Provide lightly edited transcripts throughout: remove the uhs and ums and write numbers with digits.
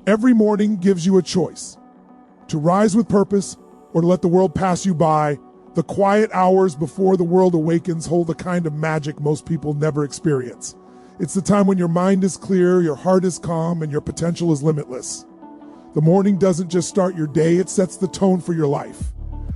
Every morning gives you a choice: to rise with purpose or to let the world pass you by. The quiet hours before the world awakens hold a kind of magic most people never experience. It's the time when your mind is clear, your heart is calm, and your potential is limitless. The morning doesn't just start your day, it sets the tone for your life.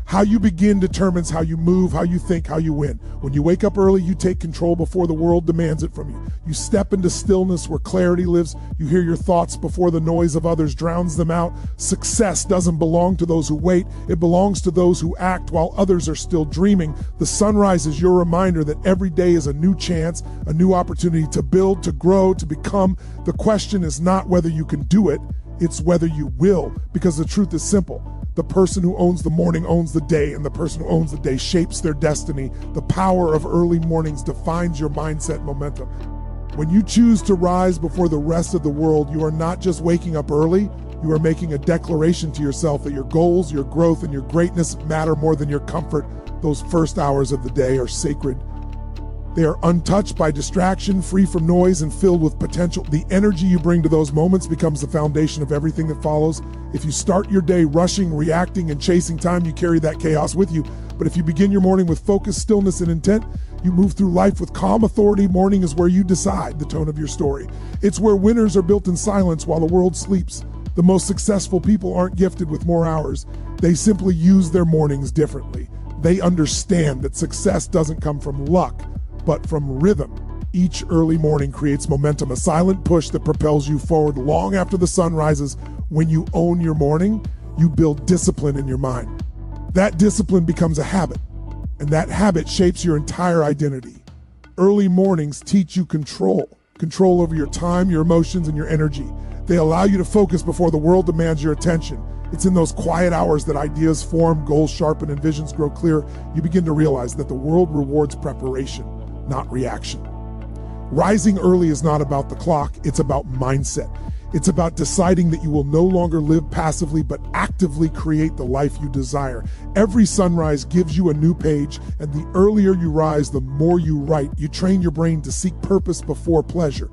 How you begin determines how you move, how you think, how you win. When you wake up early, you take control before the world demands it from you. You step into stillness where clarity lives. You hear your thoughts before the noise of others drowns them out. Success doesn't belong to those who wait. It belongs to those who act while others are still dreaming. The sunrise is your reminder that every day is a new chance, a new opportunity to build, to grow, to become. The question is not whether you can do it, it's whether you will, because the truth is simple. The person who owns the morning owns the day, and the person who owns the day shapes their destiny. The power of early mornings defines your mindset momentum. When you choose to rise before the rest of the world, you are not just waking up early, you are making a declaration to yourself that your goals, your growth, and your greatness matter more than your comfort. Those first hours of the day are sacred. They are untouched by distraction, free from noise, and filled with potential. The energy you bring to those moments becomes the foundation of everything that follows. If you start your day rushing, reacting, and chasing time, you carry that chaos with you. But if you begin your morning with focus, stillness, and intent, you move through life with calm authority. Morning is where you decide the tone of your story. It's where winners are built in silence while the world sleeps. The most successful people aren't gifted with more hours. They simply use their mornings differently. They understand that success doesn't come from luck, but from rhythm. Each early morning creates momentum, a silent push that propels you forward long after the sun rises. When you own your morning, you build discipline in your mind. That discipline becomes a habit, and that habit shapes your entire identity. Early mornings teach you control over your time, your emotions, and your energy. They allow you to focus before the world demands your attention. It's in those quiet hours that ideas form, goals sharpen, and visions grow clear. You begin to realize that the world rewards preparation, not reaction. Rising early is not about the clock, it's about mindset. It's about deciding that you will no longer live passively, but actively create the life you desire. Every sunrise gives you a new page, and the earlier you rise, the more you write. You train your brain to seek purpose before pleasure.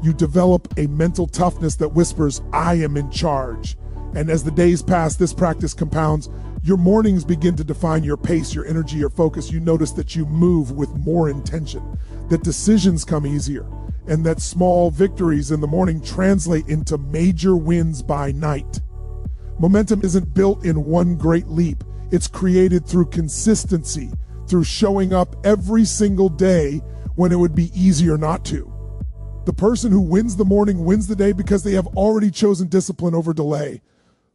You develop a mental toughness that whispers, "I am in charge." And as the days pass, this practice compounds. Your mornings begin to define your pace, your energy, your focus. You notice that you move with more intention, that decisions come easier, and that small victories in the morning translate into major wins by night. Momentum isn't built in one great leap. It's created through consistency, through showing up every single day when it would be easier not to. The person who wins the morning wins the day because they have already chosen discipline over delay.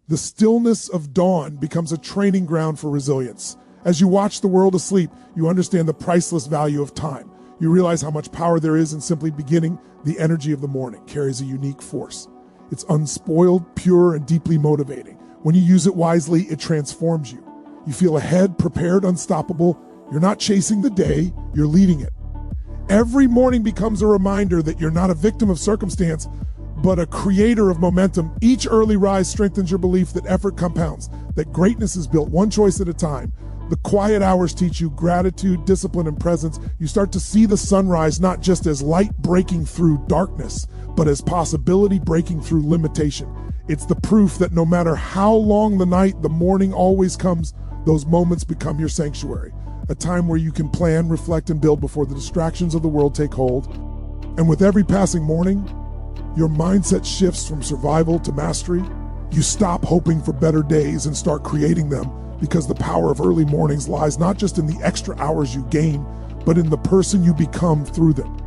The stillness of dawn becomes a training ground for resilience. As you watch the world asleep, you understand the priceless value of time. You realize how much power there is in simply beginning. The energy of the morning carries a unique force. It's unspoiled, pure, and deeply motivating. When you use it wisely, it transforms you. You feel ahead, prepared, unstoppable. You're not chasing the day, you're leading it. Every morning becomes a reminder that you're not a victim of circumstance, but a creator of momentum. Each early rise strengthens your belief that effort compounds, that greatness is built one choice at a time. The quiet hours teach you gratitude, discipline, and presence. You start to see the sunrise not just as light breaking through darkness, but as possibility breaking through limitation. It's the proof that no matter how long the night, the morning always comes. Those moments become your sanctuary, a time where you can plan, reflect, and build before the distractions of the world take hold. And with every passing morning, your mindset shifts from survival to mastery. You stop hoping for better days and start creating them, because the power of early mornings lies not just in the extra hours you gain, but in the person you become through them.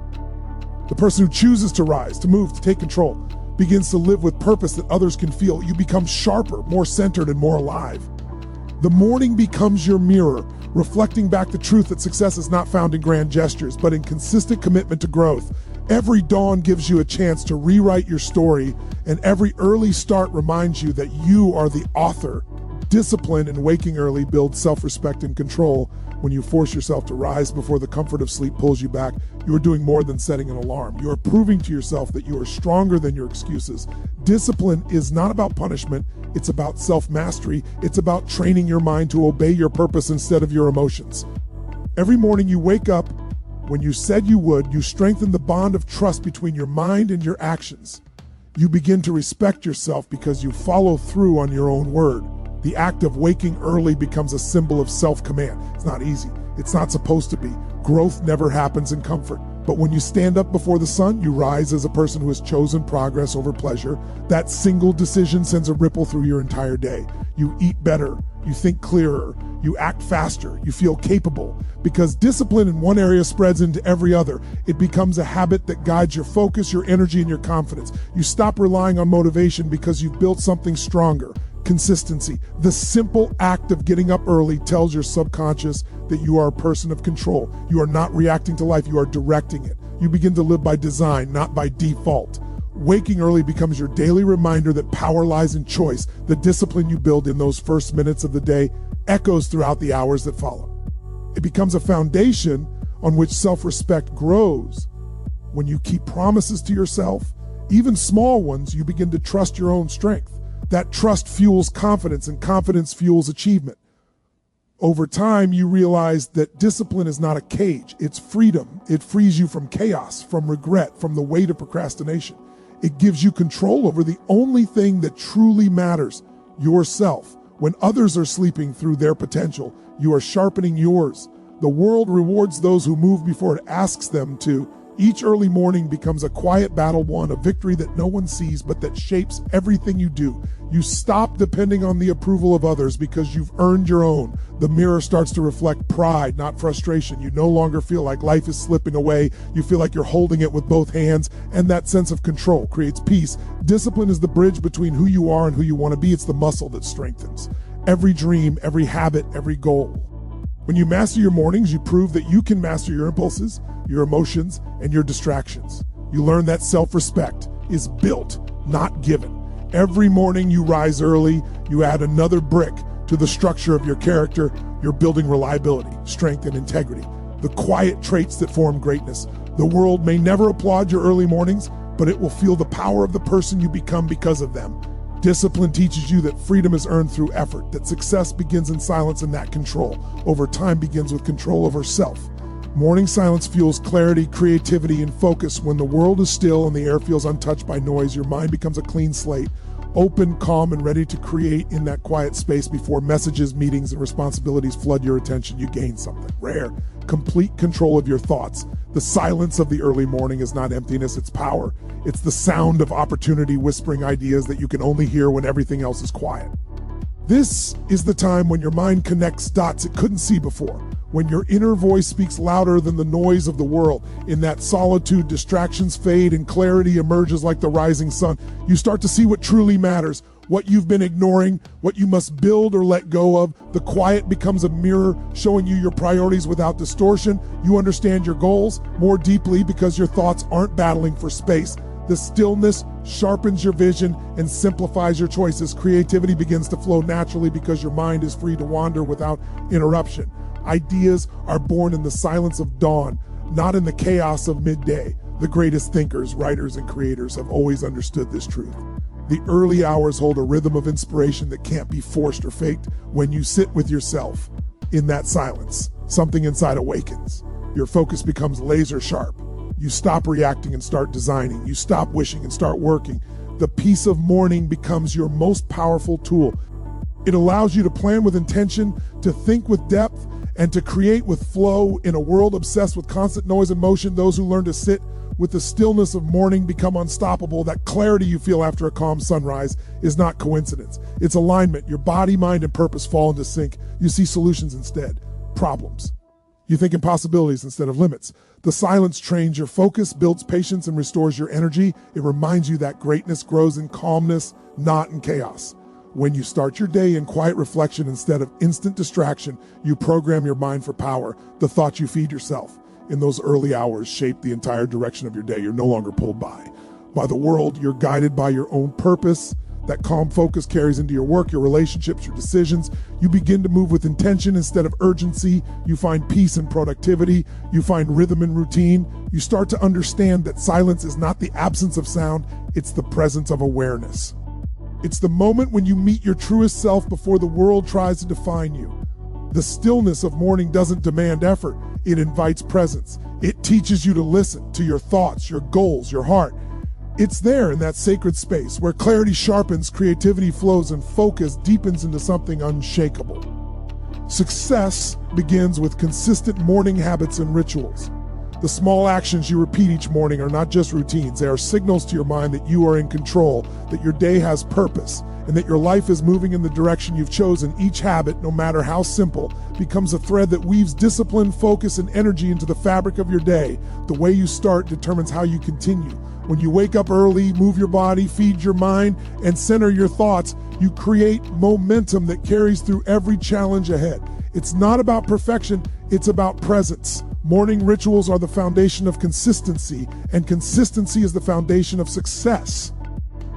The person who chooses to rise, to move, to take control, begins to live with purpose that others can feel. You become sharper, more centered, and more alive. The morning becomes your mirror, reflecting back the truth that success is not found in grand gestures, but in consistent commitment to growth. Every dawn gives you a chance to rewrite your story, and every early start reminds you that you are the author. Discipline in waking early builds self-respect and control. When you force yourself to rise before the comfort of sleep pulls you back, you are doing more than setting an alarm. You are proving to yourself that you are stronger than your excuses. Discipline is not about punishment, it's about self-mastery. It's about training your mind to obey your purpose instead of your emotions. Every morning you wake up, when you said you would, you strengthen the bond of trust between your mind and your actions. You begin to respect yourself because you follow through on your own word. The act of waking early becomes a symbol of self-command. It's not easy. It's not supposed to be. Growth never happens in comfort. But when you stand up before the sun, you rise as a person who has chosen progress over pleasure. That single decision sends a ripple through your entire day. You eat better, you think clearer, you act faster, you feel capable. Because discipline in one area spreads into every other. It becomes a habit that guides your focus, your energy, and your confidence. You stop relying on motivation because you've built something stronger. Consistency. The simple act of getting up early tells your subconscious that you are a person of control. You are not reacting to life, you are directing it. You begin to live by design, not by default. Waking early becomes your daily reminder that power lies in choice. The discipline you build in those first minutes of the day echoes throughout the hours that follow. It becomes a foundation on which self-respect grows. When you keep promises to yourself, even small ones, you begin to trust your own strength. That trust fuels confidence, and confidence fuels achievement. Over time, you realize that discipline is not a cage, it's freedom. It frees you from chaos, from regret, from the weight of procrastination. It gives you control over the only thing that truly matters, yourself. When others are sleeping through their potential, you are sharpening yours. The world rewards those who move before it asks them to. Each early morning becomes a quiet battle won, a victory that no one sees but that shapes everything you do. You stop depending on the approval of others because you've earned your own. The mirror starts to reflect pride, not frustration. You no longer feel like life is slipping away. You feel like you're holding it with both hands, and that sense of control creates peace. Discipline is the bridge between who you are and who you want to be. It's the muscle that strengthens every dream, every habit, every goal. When you master your mornings, you prove that you can master your impulses, your emotions, and your distractions. You learn that self-respect is built, not given. Every morning you rise early, you add another brick to the structure of your character. You're building reliability, strength, and integrity, the quiet traits that form greatness. The world may never applaud your early mornings, but it will feel the power of the person you become because of them. Discipline teaches you that freedom is earned through effort, that success begins in silence and that control over time begins with control over self. Morning silence fuels clarity, creativity, and focus. When the world is still and the air feels untouched by noise, your mind becomes a clean slate, open, calm, and ready to create in that quiet space before messages, meetings, and responsibilities flood your attention. You gain something rare, complete control of your thoughts. The silence of the early morning is not emptiness, it's power. It's the sound of opportunity whispering ideas that you can only hear when everything else is quiet. This is the time when your mind connects dots it couldn't see before, when your inner voice speaks louder than the noise of the world. In that solitude, distractions fade and clarity emerges like the rising sun. You start to see what truly matters, what you've been ignoring, what you must build or let go of. The quiet becomes a mirror showing you your priorities without distortion. You understand your goals more deeply because your thoughts aren't battling for space. The stillness sharpens your vision and simplifies your choices. Creativity begins to flow naturally because your mind is free to wander without interruption. Ideas are born in the silence of dawn, not in the chaos of midday. The greatest thinkers, writers, and creators have always understood this truth. The early hours hold a rhythm of inspiration that can't be forced or faked. When you sit with yourself in that silence, something inside awakens. Your focus becomes laser sharp. You stop reacting and start designing. You stop wishing and start working. The peace of morning becomes your most powerful tool. It allows you to plan with intention, to think with depth, and to create with flow. In a world obsessed with constant noise and motion, those who learn to sit with the stillness of morning become unstoppable. That clarity you feel after a calm sunrise is not coincidence. It's alignment. Your body, mind, and purpose fall into sync. You see solutions instead, problems. You think in possibilities instead of limits. The silence trains your focus, builds patience, and restores your energy. It reminds you that greatness grows in calmness, not in chaos. When you start your day in quiet reflection instead of instant distraction, you program your mind for power. The thoughts you feed yourself in those early hours shape the entire direction of your day. You're no longer pulled by the world. You're guided by your own purpose. That calm focus carries into your work, your relationships, your decisions. You begin to move with intention instead of urgency. You find peace and productivity. You find rhythm and routine. You start to understand that silence is not the absence of sound, it's the presence of awareness. It's the moment when you meet your truest self before the world tries to define you. The stillness of morning doesn't demand effort, it invites presence. It teaches you to listen to your thoughts, your goals, your heart. It's there in that sacred space where clarity sharpens, creativity flows, and focus deepens into something unshakable. Success begins with consistent morning habits and rituals. The small actions you repeat each morning are not just routines. They are signals to your mind that you are in control, that your day has purpose, and that your life is moving in the direction you've chosen. Each habit, no matter how simple, becomes a thread that weaves discipline, focus, and energy into the fabric of your day. The way you start determines how you continue. When you wake up early, move your body, feed your mind, and center your thoughts, you create momentum that carries through every challenge ahead. It's not about perfection, it's about presence. Morning rituals are the foundation of consistency, and consistency is the foundation of success.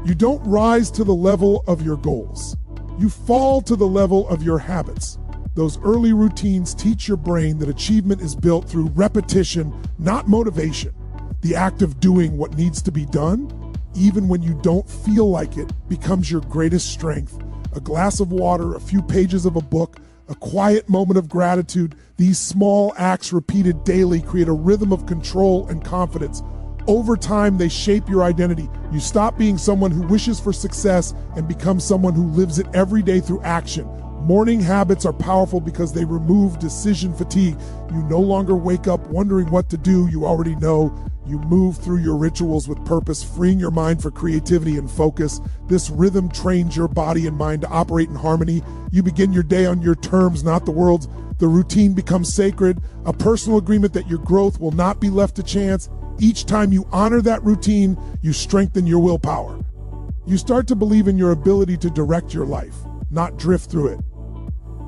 You don't rise to the level of your goals. You fall to the level of your habits. Those early routines teach your brain that achievement is built through repetition, not motivation. The act of doing what needs to be done, even when you don't feel like it, becomes your greatest strength. A glass of water, a few pages of a book, a quiet moment of gratitude. These small acts repeated daily create a rhythm of control and confidence. Over time, they shape your identity. You stop being someone who wishes for success and become someone who lives it every day through action. Morning habits are powerful because they remove decision fatigue. You no longer wake up wondering what to do. You already know. You move through your rituals with purpose, freeing your mind for creativity and focus. This rhythm trains your body and mind to operate in harmony. You begin your day on your terms, not the world's. The routine becomes sacred, a personal agreement that your growth will not be left to chance. Each time you honor that routine, you strengthen your willpower. You start to believe in your ability to direct your life, not drift through it.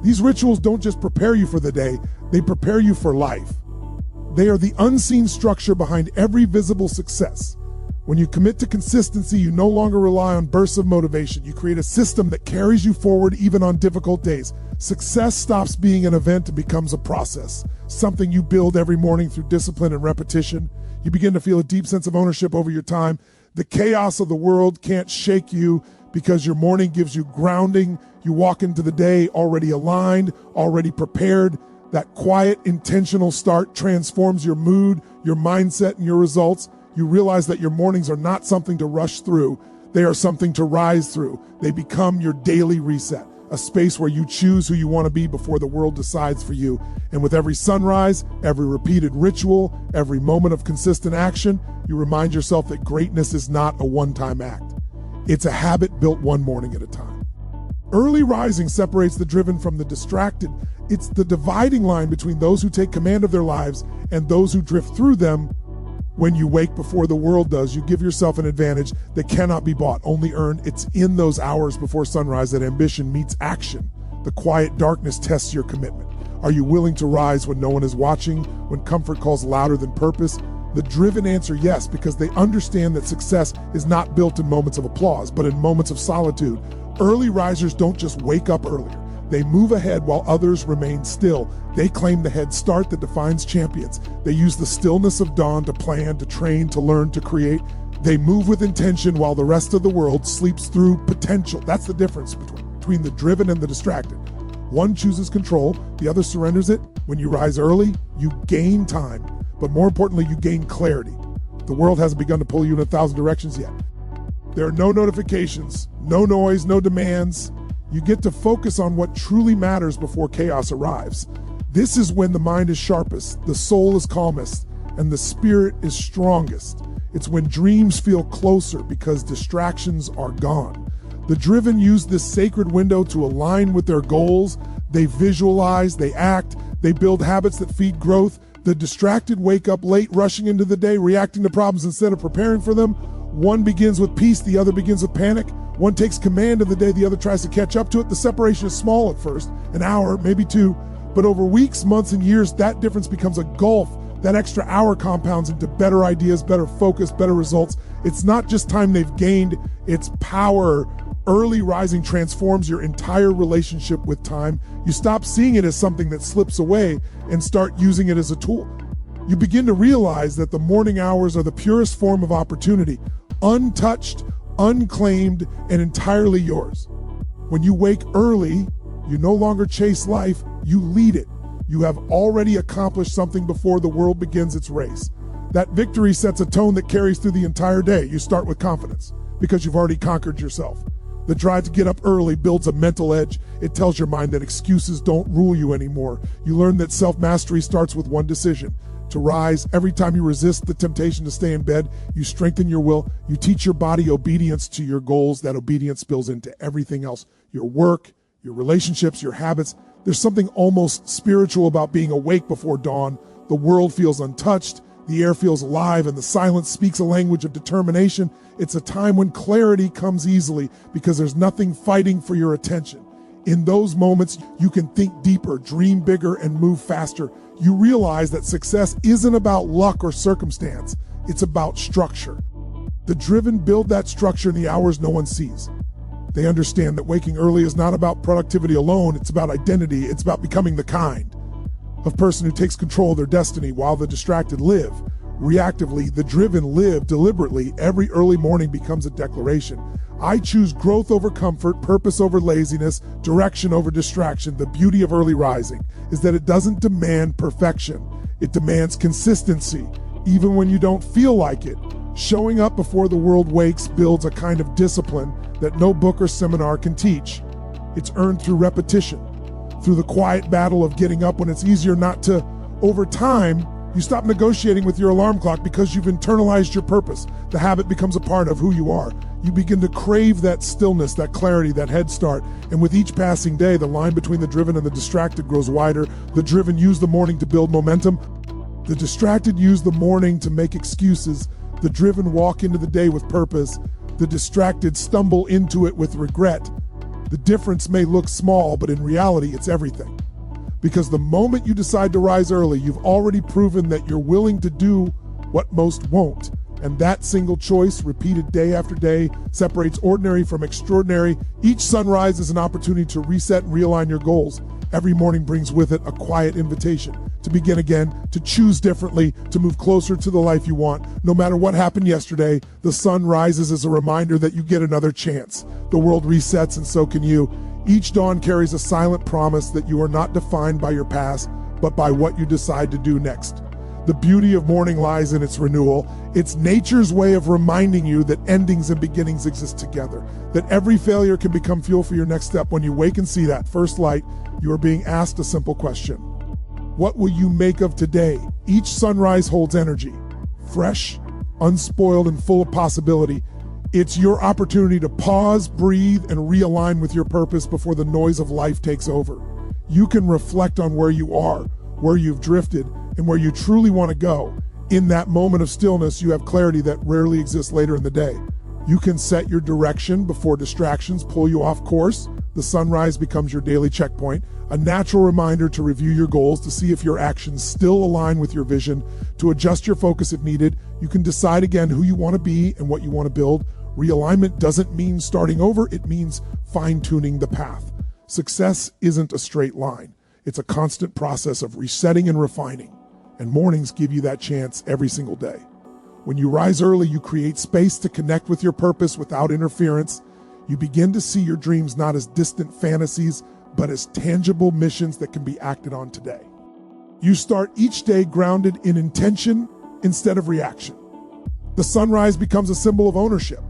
These rituals don't just prepare you for the day, they prepare you for life. They are the unseen structure behind every visible success. When you commit to consistency, you no longer rely on bursts of motivation. You create a system that carries you forward even on difficult days. Success stops being an event and becomes a process, something you build every morning through discipline and repetition. You begin to feel a deep sense of ownership over your time. The chaos of the world can't shake you because your morning gives you grounding. You walk into the day already aligned, already prepared. That quiet, intentional start transforms your mood, your mindset, and your results. You realize that your mornings are not something to rush through. They are something to rise through. They become your daily reset, a space where you choose who you want to be before the world decides for you. And with every sunrise, every repeated ritual, every moment of consistent action, you remind yourself that greatness is not a one-time act. It's a habit built one morning at a time. Early rising separates the driven from the distracted. It's the dividing line between those who take command of their lives and those who drift through them. When you wake before the world does, you give yourself an advantage that cannot be bought, only earned. It's in those hours before sunrise that ambition meets action. The quiet darkness tests your commitment. Are you willing to rise when no one is watching, when comfort calls louder than purpose? The driven answer yes, because they understand that success is not built in moments of applause, but in moments of solitude. Early risers don't just wake up earlier. They move ahead while others remain still. They claim the head start that defines champions. They use the stillness of dawn to plan, to train, to learn, to create. They move with intention while the rest of the world sleeps through potential. That's the difference between the driven and the distracted. One chooses control, the other surrenders it. When you rise early, you gain time, but more importantly, you gain clarity. The world hasn't begun to pull you in 1,000 directions yet. There are no notifications, no noise, no demands. You get to focus on what truly matters before chaos arrives. This is when the mind is sharpest, the soul is calmest, and the spirit is strongest. It's when dreams feel closer because distractions are gone. The driven use this sacred window to align with their goals. They visualize, they act, they build habits that feed growth. The distracted wake up late, rushing into the day, reacting to problems instead of preparing for them. One begins with peace, the other begins with panic. One takes command of the day, the other tries to catch up to it. The separation is small at first, an hour, maybe two, but over weeks, months, and years, that difference becomes a gulf. That extra hour compounds into better ideas, better focus, better results. It's not just time they've gained, it's power. Early rising transforms your entire relationship with time. You stop seeing it as something that slips away and start using it as a tool. You begin to realize that the morning hours are the purest form of opportunity, untouched, unclaimed, and entirely yours. When you wake early, you no longer chase life, you lead it. You have already accomplished something before the world begins its race. That victory sets a tone that carries through the entire day. You start with confidence because you've already conquered yourself. The drive to get up early builds a mental edge. It tells your mind that excuses don't rule you anymore. You learn that self-mastery starts with one decision: to rise. Every time you resist the temptation to stay in bed, you strengthen your will. You teach your body obedience to your goals. That obedience spills into everything else: your work, your relationships, your habits. There's something almost spiritual about being awake before dawn. The world feels untouched, the air feels alive, and the silence speaks a language of determination. It's a time when clarity comes easily because there's nothing fighting for your attention. In those moments, you can think deeper, dream bigger, and move faster. You realize that success isn't about luck or circumstance. It's about structure. The driven build that structure in the hours no one sees. They understand that waking early is not about productivity alone. It's about identity. It's about becoming the kind of person who takes control of their destiny while the distracted live. Reactively, the driven live deliberately. Every early morning becomes a declaration. I choose growth over comfort, purpose over laziness, direction over distraction. The beauty of early rising is that it doesn't demand perfection. It demands consistency, even when you don't feel like it. Showing up before the world wakes builds a kind of discipline that no book or seminar can teach. It's earned through repetition, through the quiet battle of getting up when it's easier not to. Over time, you stop negotiating with your alarm clock because you've internalized your purpose. The habit becomes a part of who you are. You begin to crave that stillness, that clarity, that head start. And with each passing day, the line between the driven and the distracted grows wider. The driven use the morning to build momentum. The distracted use the morning to make excuses. The driven walk into the day with purpose. The distracted stumble into it with regret. The difference may look small, but in reality, it's everything. Because the moment you decide to rise early, you've already proven that you're willing to do what most won't. And that single choice, repeated day after day, separates ordinary from extraordinary. Each sunrise is an opportunity to reset and realign your goals. Every morning brings with it a quiet invitation to begin again, to choose differently, to move closer to the life you want. No matter what happened yesterday, the sun rises as a reminder that you get another chance. The world resets and so can you. Each dawn carries a silent promise that you are not defined by your past, but by what you decide to do next. The beauty of morning lies in its renewal. It's nature's way of reminding you that endings and beginnings exist together, that every failure can become fuel for your next step. When you wake and see that first light, you are being asked a simple question: what will you make of today? Each sunrise holds energy, fresh, unspoiled, and full of possibility. It's your opportunity to pause, breathe, and realign with your purpose before the noise of life takes over. You can reflect on where you are, where you've drifted, and where you truly want to go. In that moment of stillness, you have clarity that rarely exists later in the day. You can set your direction before distractions pull you off course. The sunrise becomes your daily checkpoint, a natural reminder to review your goals, to see if your actions still align with your vision, to adjust your focus if needed. You can decide again who you want to be and what you want to build. Realignment doesn't mean starting over, it means fine-tuning the path. Success isn't a straight line. It's a constant process of resetting and refining. And mornings give you that chance every single day. When you rise early, you create space to connect with your purpose without interference. You begin to see your dreams not as distant fantasies, but as tangible missions that can be acted on today. You start each day grounded in intention instead of reaction. The sunrise becomes a symbol of ownership,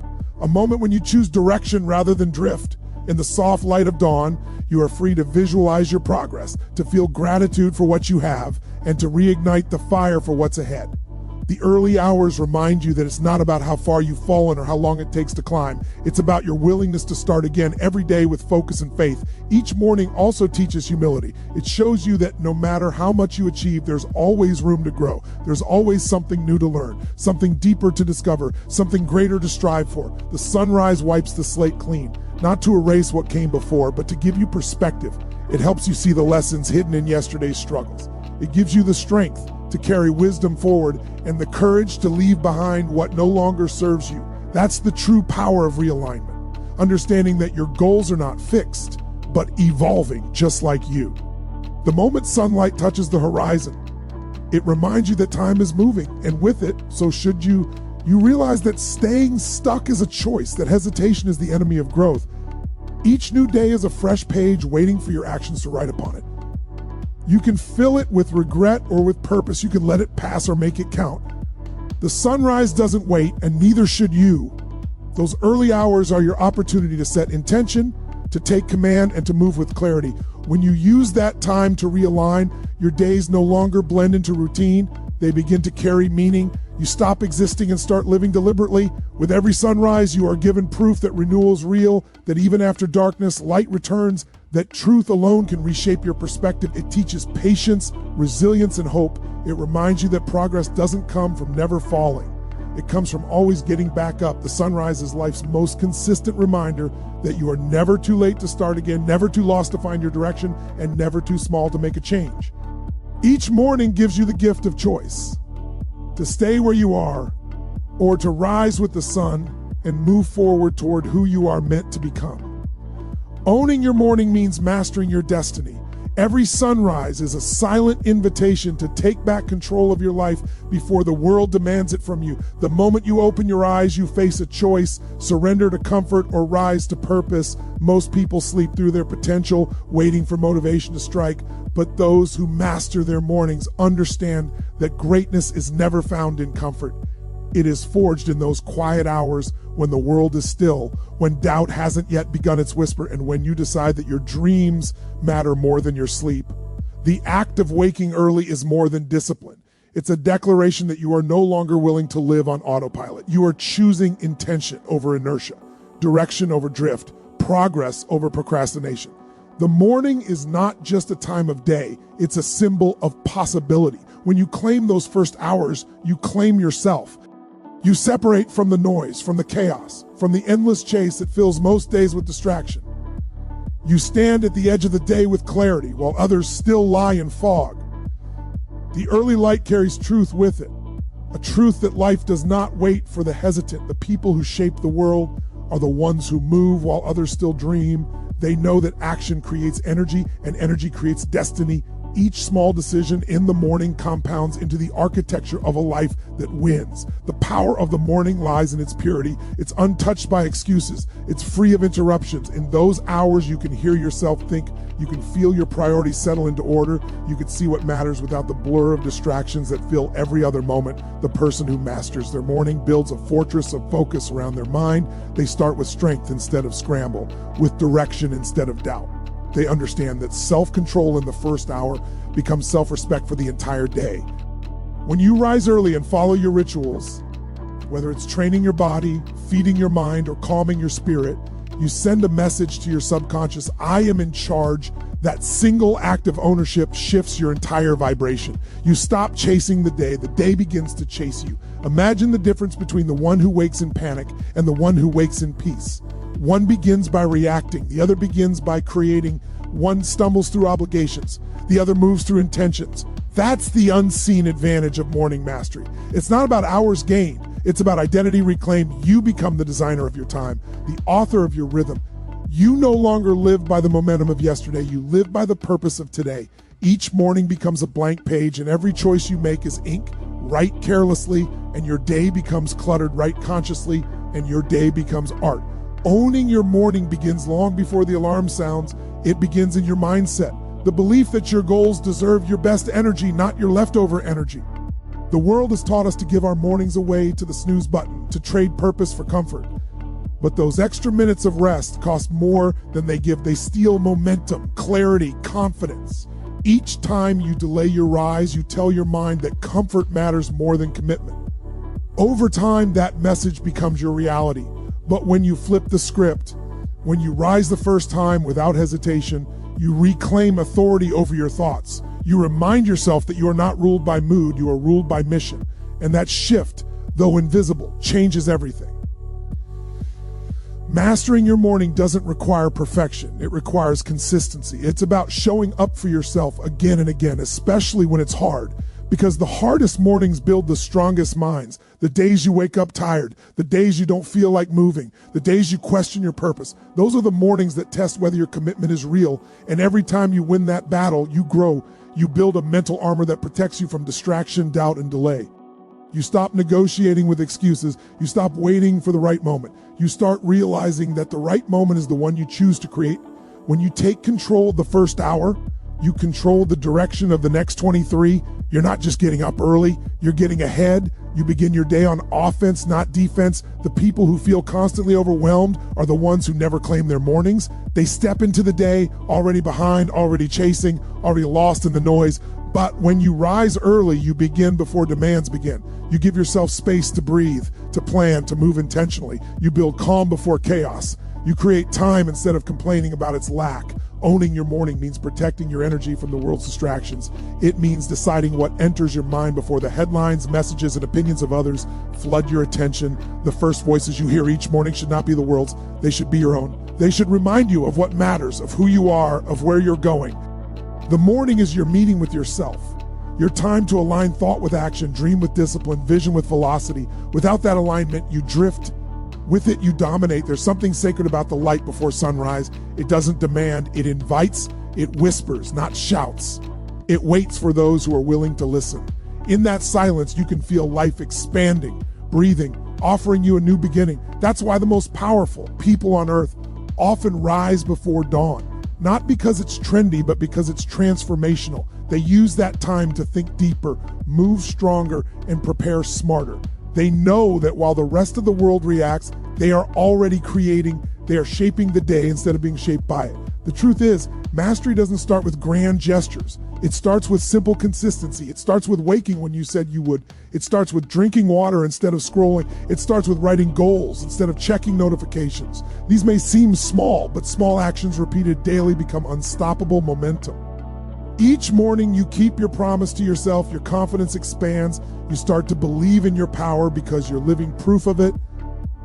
a moment when you choose direction rather than drift. In the soft light of dawn, you are free to visualize your progress, to feel gratitude for what you have, and to reignite the fire for what's ahead. The early hours remind you that it's not about how far you've fallen or how long it takes to climb. It's about your willingness to start again every day with focus and faith. Each morning also teaches humility. It shows you that no matter how much you achieve, there's always room to grow. There's always something new to learn, something deeper to discover, something greater to strive for. The sunrise wipes the slate clean, not to erase what came before, but to give you perspective. It helps you see the lessons hidden in yesterday's struggles. It gives you the strength to carry wisdom forward and the courage to leave behind what no longer serves you. That's the true power of realignment. Understanding that your goals are not fixed, but evolving just like you. The moment sunlight touches the horizon, it reminds you that time is moving, and with it, so should you. You realize that staying stuck is a choice, that hesitation is the enemy of growth. Each new day is a fresh page waiting for your actions to write upon it. You can fill it with regret or with purpose. You can let it pass or make it count. The sunrise doesn't wait, and neither should you. Those early hours are your opportunity to set intention, to take command, and to move with clarity. When you use that time to realign, your days no longer blend into routine. They begin to carry meaning. You stop existing and start living deliberately. With every sunrise, you are given proof that renewal is real, that even after darkness, light returns, that truth alone can reshape your perspective. It teaches patience, resilience, and hope. It reminds you that progress doesn't come from never falling. It comes from always getting back up. The sunrise is life's most consistent reminder that you are never too late to start again, never too lost to find your direction, and never too small to make a change. Each morning gives you the gift of choice, to stay where you are, or to rise with the sun and move forward toward who you are meant to become. Owning your morning means mastering your destiny. Every sunrise is a silent invitation to take back control of your life before the world demands it from you. The moment you open your eyes, you face a choice: surrender to comfort or rise to purpose. Most people sleep through their potential, waiting for motivation to strike. But those who master their mornings understand that greatness is never found in comfort. It is forged in those quiet hours when the world is still, when doubt hasn't yet begun its whisper, and when you decide that your dreams matter more than your sleep. The act of waking early is more than discipline. It's a declaration that you are no longer willing to live on autopilot. You are choosing intention over inertia, direction over drift, progress over procrastination. The morning is not just a time of day, it's a symbol of possibility. When you claim those first hours, you claim yourself. You separate from the noise, from the chaos, from the endless chase that fills most days with distraction. You stand at the edge of the day with clarity, while others still lie in fog. The early light carries truth with it, a truth that life does not wait for the hesitant. The people who shape the world are the ones who move while others still dream. They know that action creates energy, and energy creates destiny. Each small decision in the morning compounds into the architecture of a life that wins. The power of the morning lies in its purity. It's untouched by excuses. It's free of interruptions. In those hours, you can hear yourself think. You can feel your priorities settle into order. You can see what matters without the blur of distractions that fill every other moment. The person who masters their morning builds a fortress of focus around their mind. They start with strength instead of scramble, with direction instead of doubt. They understand that self-control in the first hour becomes self-respect for the entire day. When you rise early and follow your rituals, whether it's training your body, feeding your mind, or calming your spirit, you send a message to your subconscious: I am in charge. That single act of ownership shifts your entire vibration. You stop chasing the day begins to chase you. Imagine the difference between the one who wakes in panic and the one who wakes in peace. One begins by reacting, the other begins by creating. One stumbles through obligations, the other moves through intentions. That's the unseen advantage of morning mastery. It's not about hours gained, it's about identity reclaimed. You become the designer of your time, the author of your rhythm. You no longer live by the momentum of yesterday, you live by the purpose of today. Each morning becomes a blank page, and every choice you make is ink. Write carelessly, and your day becomes cluttered. Write consciously, and your day becomes art. Owning your morning begins long before the alarm sounds. It begins in your mindset. The belief that your goals deserve your best energy, not your leftover energy. The world has taught us to give our mornings away to the snooze button, to trade purpose for comfort. But those extra minutes of rest cost more than they give. They steal momentum, clarity, confidence. Each time you delay your rise, you tell your mind that comfort matters more than commitment. Over time, that message becomes your reality. But when you flip the script, when you rise the first time without hesitation, you reclaim authority over your thoughts. You remind yourself that you are not ruled by mood, you are ruled by mission. And that shift, though invisible, changes everything. Mastering your morning doesn't require perfection, it requires consistency. It's about showing up for yourself again and again, especially when it's hard. Because the hardest mornings build the strongest minds. The days you wake up tired, the days you don't feel like moving, the days you question your purpose. Those are the mornings that test whether your commitment is real. And every time you win that battle, you grow. You build a mental armor that protects you from distraction, doubt, and delay. You stop negotiating with excuses. You stop waiting for the right moment. You start realizing that the right moment is the one you choose to create. When you take control of the first hour, you control the direction of the next 23. You're not just getting up early, you're getting ahead, You begin your day on offense, not defense. The people who feel constantly overwhelmed are the ones who never claim their mornings. They step into the day already behind, already chasing, already lost in the noise. But when you rise early, you begin before demands begin. You give yourself space to breathe, to plan, to move intentionally. You build calm before chaos. You create time instead of complaining about its lack. Owning your morning means protecting your energy from the world's distractions. It means deciding what enters your mind before the headlines, messages, and opinions of others flood your attention. The first voices you hear each morning should not be the world's. They should be your own. They should remind you of what matters, of who you are, of where you're going. The morning is your meeting with yourself. Your time to align thought with action, dream with discipline, vision with velocity. Without that alignment, you drift. With it, you dominate. There's something sacred about the light before sunrise. It doesn't demand, it invites, it whispers, not shouts. It waits for those who are willing to listen. In that silence, you can feel life expanding, breathing, offering you a new beginning. That's why the most powerful people on earth often rise before dawn. Not because it's trendy, but because it's transformational. They use that time to think deeper, move stronger, and prepare smarter. They know that while the rest of the world reacts, they are already creating, they are shaping the day instead of being shaped by it. The truth is, mastery doesn't start with grand gestures. It starts with simple consistency. It starts with waking when you said you would. It starts with drinking water instead of scrolling. It starts with writing goals instead of checking notifications. These may seem small, but small actions repeated daily become unstoppable momentum. Each morning you keep your promise to yourself, your confidence expands, you start to believe in your power because you're living proof of it.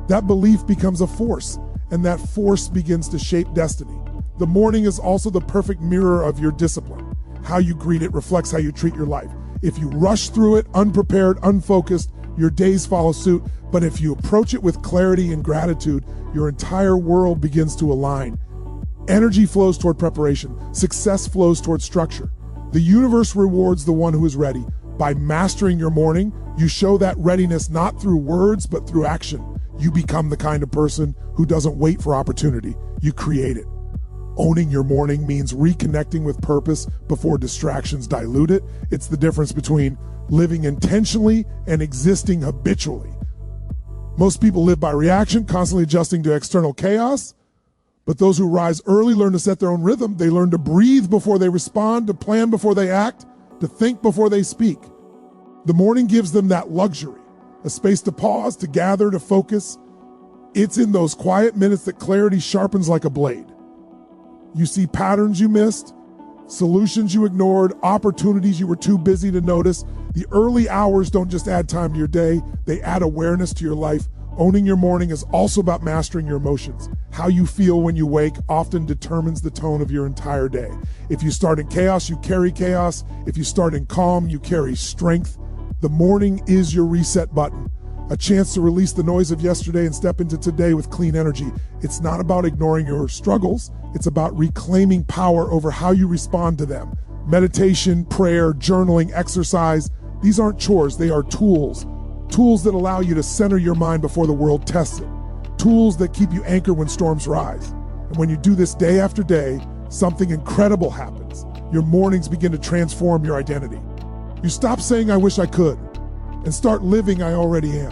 That belief becomes a force, and that force begins to shape destiny. The morning is also the perfect mirror of your discipline. How you greet it reflects how you treat your life. If you rush through it unprepared, unfocused, your days follow suit. But if you approach it with clarity and gratitude, your entire world begins to align. Energy flows toward preparation. Success flows toward structure. The universe rewards the one who is ready. By mastering your morning, you show that readiness not through words, but through action. You become the kind of person who doesn't wait for opportunity. You create it. Owning your morning means reconnecting with purpose before distractions dilute it. It's the difference between living intentionally and existing habitually. Most people live by reaction, constantly adjusting to external chaos. But those who rise early learn to set their own rhythm. They learn to breathe before they respond, to plan before they act, to think before they speak. The morning gives them that luxury, a space to pause, to gather, to focus. It's in those quiet minutes that clarity sharpens like a blade. You see patterns you missed, solutions you ignored, opportunities you were too busy to notice. The early hours don't just add time to your day, they add awareness to your life. Owning your morning is also about mastering your emotions. How you feel when you wake often determines the tone of your entire day. If you start in chaos, you carry chaos. If you start in calm, you carry strength. The morning is your reset button, a chance to release the noise of yesterday and step into today with clean energy. It's not about ignoring your struggles. It's about reclaiming power over how you respond to them. Meditation, prayer, journaling, exercise, these aren't chores, they are tools. Tools that allow you to center your mind before the world tests it. Tools that keep you anchored when storms rise. And when you do this day after day, something incredible happens. Your mornings begin to transform your identity. You stop saying, "I wish I could," and start living, "I already am."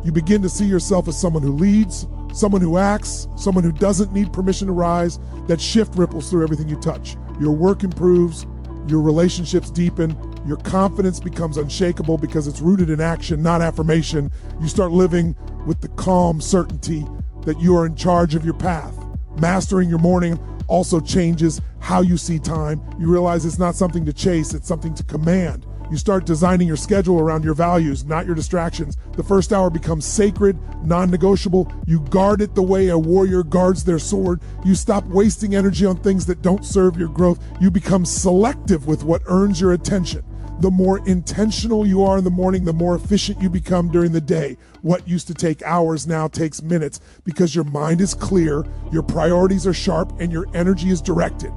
You begin to see yourself as someone who leads, someone who acts, someone who doesn't need permission to rise. That shift ripples through everything you touch. Your work improves, your relationships deepen, your confidence becomes unshakable because it's rooted in action, not affirmation. You start living with the calm certainty that you are in charge of your path. Mastering your morning also changes how you see time. You realize it's not something to chase, it's something to command. You start designing your schedule around your values, not your distractions. The first hour becomes sacred, non-negotiable. You guard it the way a warrior guards their sword. You stop wasting energy on things that don't serve your growth. You become selective with what earns your attention. The more intentional you are in the morning, the more efficient you become during the day. What used to take hours now takes minutes because your mind is clear, your priorities are sharp, and your energy is directed.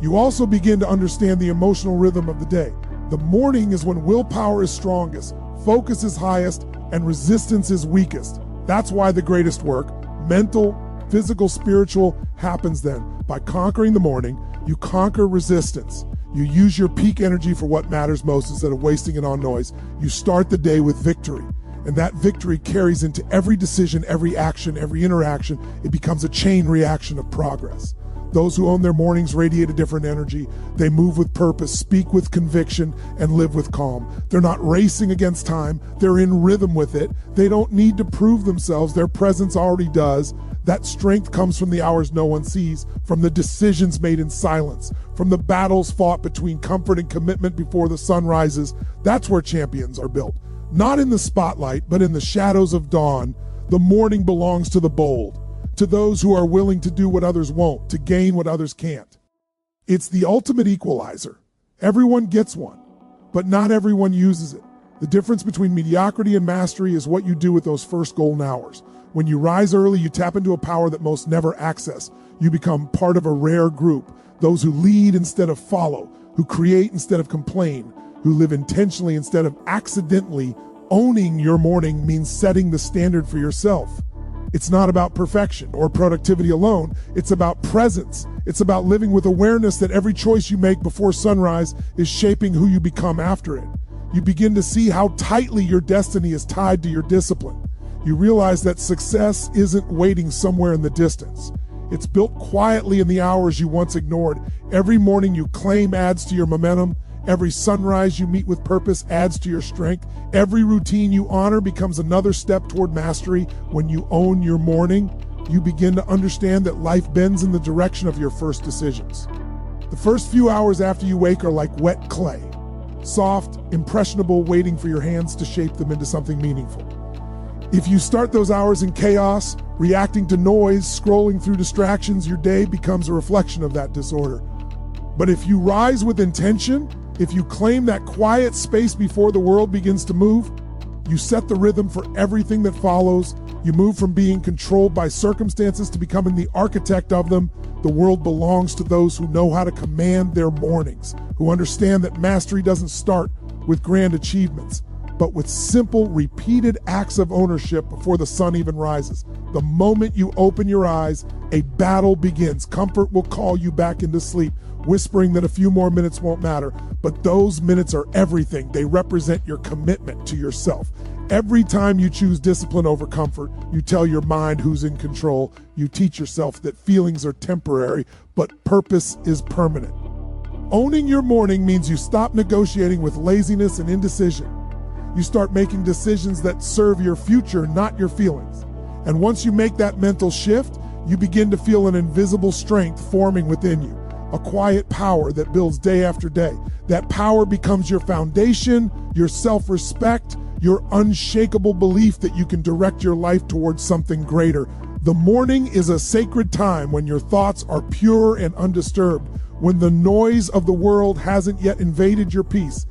You also begin to understand the emotional rhythm of the day. The morning is when willpower is strongest, focus is highest, and resistance is weakest. That's why the greatest work, mental, physical, spiritual, happens then. By conquering the morning, you conquer resistance. You use your peak energy for what matters most instead of wasting it on noise. You start the day with victory. And that victory carries into every decision, every action, every interaction. It becomes a chain reaction of progress. Those who own their mornings radiate a different energy. They move with purpose, speak with conviction, and live with calm. They're not racing against time. They're in rhythm with it. They don't need to prove themselves. Their presence already does. That strength comes from the hours no one sees, from the decisions made in silence, from the battles fought between comfort and commitment before the sun rises. That's where champions are built. Not in the spotlight, but in the shadows of dawn. The morning belongs to the bold, to those who are willing to do what others won't, to gain what others can't. It's the ultimate equalizer. Everyone gets one, but not everyone uses it. The difference between mediocrity and mastery is what you do with those first golden hours. When you rise early, you tap into a power that most never access. You become part of a rare group, those who lead instead of follow, who create instead of complain, who live intentionally instead of accidentally. Owning your morning means setting the standard for yourself. It's not about perfection or productivity alone. It's about presence. It's about living with awareness that every choice you make before sunrise is shaping who you become after it. You begin to see how tightly your destiny is tied to your discipline. You realize that success isn't waiting somewhere in the distance. It's built quietly in the hours you once ignored. Every morning you claim adds to your momentum. Every sunrise you meet with purpose adds to your strength. Every routine you honor becomes another step toward mastery. When you own your morning, you begin to understand that life bends in the direction of your first decisions. The first few hours after you wake are like wet clay, soft, impressionable, waiting for your hands to shape them into something meaningful. If you start those hours in chaos, reacting to noise, scrolling through distractions, your day becomes a reflection of that disorder. But if you rise with intention, if you claim that quiet space before the world begins to move, you set the rhythm for everything that follows. You move from being controlled by circumstances to becoming the architect of them. The world belongs to those who know how to command their mornings, who understand that mastery doesn't start with grand achievements, but with simple, repeated acts of ownership before the sun even rises. The moment you open your eyes, a battle begins. Comfort will call you back into sleep, whispering that a few more minutes won't matter. But those minutes are everything. They represent your commitment to yourself. Every time you choose discipline over comfort, you tell your mind who's in control. You teach yourself that feelings are temporary, but purpose is permanent. Owning your morning means you stop negotiating with laziness and indecision. You start making decisions that serve your future, not your feelings. And once you make that mental shift, you begin to feel an invisible strength forming within you, a quiet power that builds day after day. That power becomes your foundation, your self-respect, your unshakable belief that you can direct your life towards something greater. The morning is a sacred time when your thoughts are pure and undisturbed, when the noise of the world hasn't yet invaded your peace.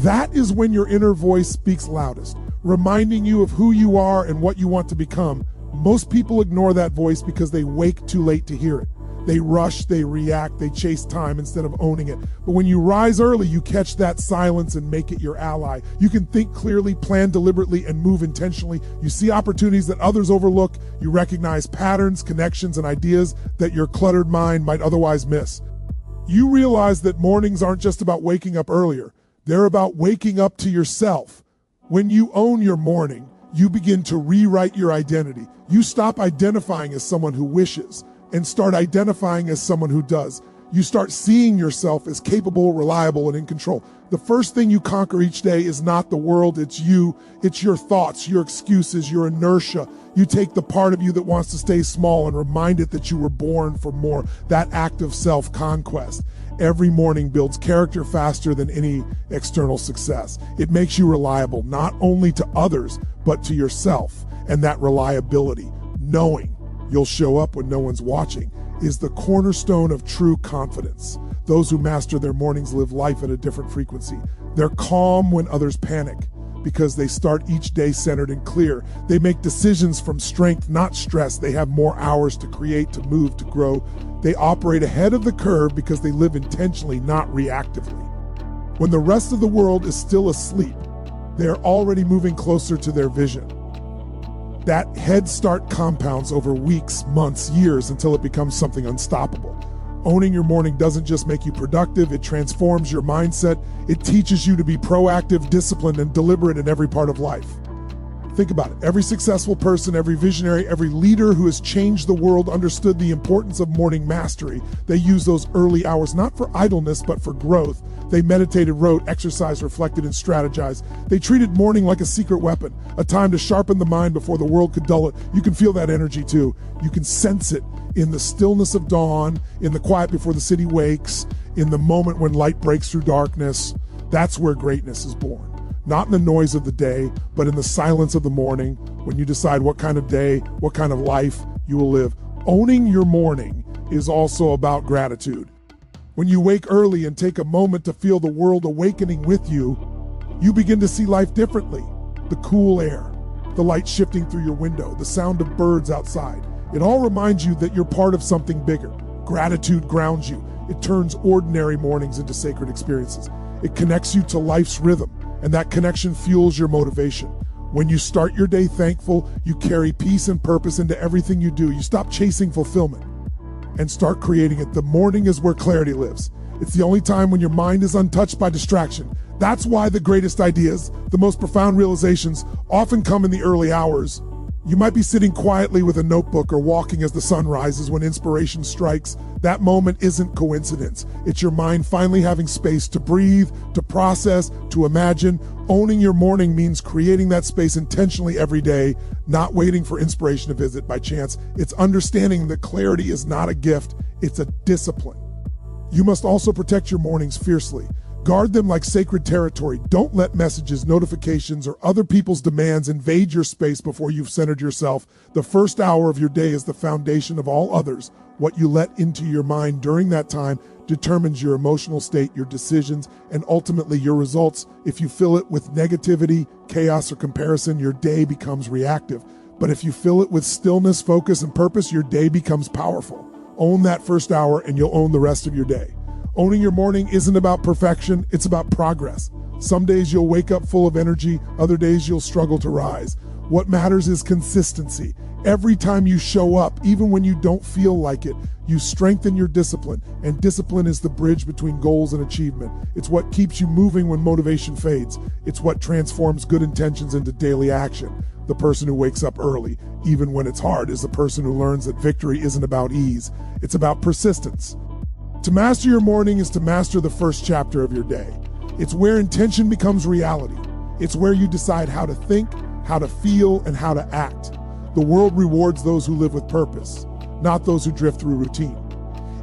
That is when your inner voice speaks loudest, reminding you of who you are and what you want to become. Most people ignore that voice because they wake too late to hear it. They rush, they react, they chase time instead of owning it. But when you rise early, you catch that silence and make it your ally. You can think clearly, plan deliberately, and move intentionally. You see opportunities that others overlook. You recognize patterns, connections, and ideas that your cluttered mind might otherwise miss. You realize that mornings aren't just about waking up earlier. They're about waking up to yourself. When you own your morning, you begin to rewrite your identity. You stop identifying as someone who wishes and start identifying as someone who does. You start seeing yourself as capable, reliable, and in control. The first thing you conquer each day is not the world, it's you. It's your thoughts, your excuses, your inertia. You take the part of you that wants to stay small and remind it that you were born for more. That act of self-conquest. Every morning builds character faster than any external success. It makes you reliable, not only to others, but to yourself. And that reliability, knowing you'll show up when no one's watching, is the cornerstone of true confidence. Those who master their mornings live life at a different frequency. They're calm when others panic because they start each day centered and clear. They make decisions from strength, not stress. They have more hours to create, to move, to grow. They operate ahead of the curve because they live intentionally, not reactively. When the rest of the world is still asleep, they're already moving closer to their vision. That head start compounds over weeks, months, years until it becomes something unstoppable. Owning your morning doesn't just make you productive, it transforms your mindset. It teaches you to be proactive, disciplined, and deliberate in every part of life. Think about it. Every successful person, every visionary, every leader who has changed the world understood the importance of morning mastery. They used those early hours not for idleness, but for growth. They meditated, wrote, exercised, reflected, and strategized. They treated morning like a secret weapon, a time to sharpen the mind before the world could dull it. You can feel that energy too. You can sense it in the stillness of dawn, in the quiet before the city wakes, in the moment when light breaks through darkness. That's where greatness is born. Not in the noise of the day, but in the silence of the morning, when you decide what kind of day, what kind of life you will live. Owning your morning is also about gratitude. When you wake early and take a moment to feel the world awakening with you, you begin to see life differently. The cool air, the light shifting through your window, the sound of birds outside. It all reminds you that you're part of something bigger. Gratitude grounds you. It turns ordinary mornings into sacred experiences. It connects you to life's rhythm, and that connection fuels your motivation. When you start your day thankful, you carry peace and purpose into everything you do. You stop chasing fulfillment and start creating it. The morning is where clarity lives. It's the only time when your mind is untouched by distraction. That's why the greatest ideas, the most profound realizations, often come in the early hours. You might be sitting quietly with a notebook or walking as the sun rises when inspiration strikes. That moment isn't coincidence. It's your mind finally having space to breathe, to process, to imagine. Owning your morning means creating that space intentionally every day, not waiting for inspiration to visit by chance. It's understanding that clarity is not a gift, it's a discipline. You must also protect your mornings fiercely. Guard them like sacred territory. Don't let messages, notifications, or other people's demands invade your space before you've centered yourself. The first hour of your day is the foundation of all others. What you let into your mind during that time determines your emotional state, your decisions, and ultimately your results. If you fill it with negativity, chaos, or comparison, your day becomes reactive. But if you fill it with stillness, focus, and purpose, your day becomes powerful. Own that first hour and you'll own the rest of your day. Owning your morning isn't about perfection, it's about progress. Some days you'll wake up full of energy, other days you'll struggle to rise. What matters is consistency. Every time you show up, even when you don't feel like it, you strengthen your discipline, and discipline is the bridge between goals and achievement. It's what keeps you moving when motivation fades. It's what transforms good intentions into daily action. The person who wakes up early, even when it's hard, is the person who learns that victory isn't about ease, it's about persistence. To master your morning is to master the first chapter of your day. It's where intention becomes reality. It's where you decide how to think, how to feel, and how to act. The world rewards those who live with purpose, not those who drift through routine.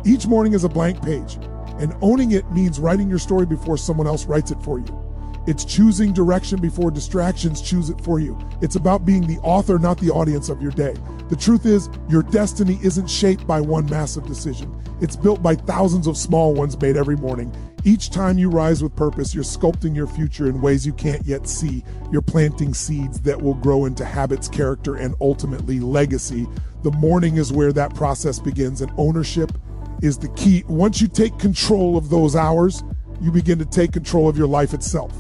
Each morning is a blank page, and owning it means writing your story before someone else writes it for you. It's choosing direction before distractions choose it for you. It's about being the author, not the audience of your day. The truth is, your destiny isn't shaped by one massive decision. It's built by thousands of small ones made every morning. Each time you rise with purpose, you're sculpting your future in ways you can't yet see. You're planting seeds that will grow into habits, character, and ultimately legacy. The morning is where that process begins, and ownership is the key. Once you take control of those hours, you begin to take control of your life itself.